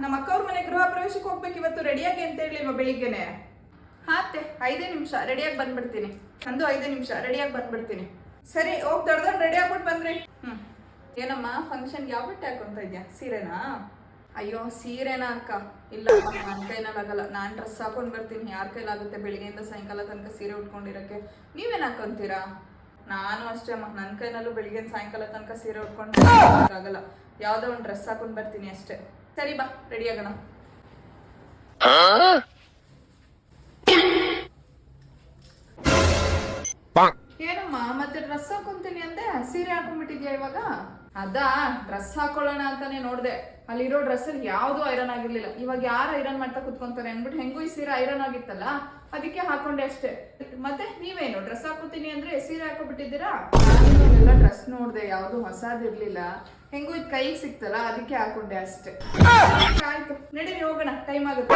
ನಮ್ಮ ಅಕ್ಕವ್ರ ಮನೆ ಗೃಹ ಪ್ರವೇಶಕ್ಕೆ ಹೋಗ್ಬೇಕು ಇವತ್ತು, ರೆಡಿಯಾಗಿ ಅಂತ ಹೇಳಿಲ್ವ ಬೆಳಿಗ್ಗೆನೆ? ಹಾತೆ 5 ನಿಮಿಷ ರೆಡಿಯಾಗಿ ಬಂದ್ಬಿಡ್ತೀನಿ. ನಂದು 5 ನಿಮಿಷ ರೆಡಿಯಾಗಿ ಬಂದ್ಬಿಡ್ತೀನಿ. ಸರಿ, ಹೋಗಿ ದೊಡ್ಡ ರೆಡಿ ಆಗ್ಬಿಟ್ಟು ಬಂದ್ರಿ. ಏನಮ್ಮ ಫಂಕ್ಷನ್ಗೆ ಯಾವ ಬಟ್ಟೆ ಹಾಕೊಂತ ಇದ್ಯಾ? ಸೀರೆನಾ? ಅಯ್ಯೋ ಸೀರೆನಾ ಅಕ್ಕ? ಇಲ್ಲ ನನ್ನ ಕೈನಲ್ಲಾಗಲ್ಲ, ನಾನು ಡ್ರೆಸ್ ಹಾಕೊಂಡು ಬರ್ತೀನಿ. ಯಾರ ಕೈಲಾಗುತ್ತೆ ಬೆಳಿಗ್ಗೆಯಿಂದ ಸಾಯಂಕಾಲ ತನಕ ಸೀರೆ ಉಟ್ಕೊಂಡಿರೋಕ್ಕೆ? ನೀವೇನು ಹಾಕೊಂತೀರಾ? ನಾನು ಅಷ್ಟೇ ಅಮ್ಮ, ನನ್ನ ಕೈನಲ್ಲೂ ಬೆಳಿಗ್ಗೆ ಸಾಯಂಕಾಲ ತನಕ ಸೀರೆ ಉಟ್ಕೊಂಡು ಆಗಲ್ಲ. ಯಾವುದೋ ಒಂದು ಡ್ರೆಸ್ ಹಾಕೊಂಡು ಬರ್ತೀನಿ ಅಷ್ಟೇ. ಸರಿ ಬಾ, ರೆಡಿ ಆಗೋಣ. ಏನಮ್ಮ ಮತ್ತೆ ಡ್ರೆಸ್ ಹಾಕೊಂತೀನಿ ಅಂದೆ, ಸೀರೆ ಹಾಕೊಂಡ್ಬಿಟ್ಟಿದ್ಯಾ ಇವಾಗ? ಅದಾ ಡ್ರೆಸ್ ಹಾಕೊಳ್ಳೋಣ ಅಂತಾನೆ ನೋಡ್ದೆ, ಅಲ್ಲಿರೋ ಡ್ರೆಸ್ಸಲ್ಲಿ ಯಾವ್ದು ಐರನ್ ಆಗಿರ್ಲಿಲ್ಲ. ಇವಾಗ ಯಾರು ಐರನ್ ಮಾಡ್ತಾ ಕುತ್ಕೊಂತಾರೆ ಅನ್ಬಿಟ್ಟು ಹೆಂಗೂ ಈ ಸೀರೆ ಐರನ್ ಆಗಿತ್ತಲ್ಲ, ಅದಕ್ಕೆ ಹಾಕೊಂಡೆ ಅಷ್ಟೇ. ಮತ್ತೆ ನೀವೇನು ಡ್ರೆಸ್ ಹಾಕೋತೀನಿ ಅಂದ್ರೆ ಸೀರೆ ಹಾಕೊಬಿಟ್ಟಿದ್ದೀರಾ? ಎಲ್ಲ ಡ್ರೆಸ್ ನೋಡ್ದೆ, ಯಾವ್ದು ಹೊಸದಿರ್ಲಿಲ್ಲ, ಹೆಂಗೂ ಇದು ಕೈಗೆ ಸಿಕ್ತಲ್ಲ ಅದಕ್ಕೆ ಹಾಕೊಂಡೆ ಅಷ್ಟೇ. ಆಯ್ತು ನಡೀರಿ ಹೋಗೋಣ, ಟೈಮ್ ಆಗುತ್ತೆ.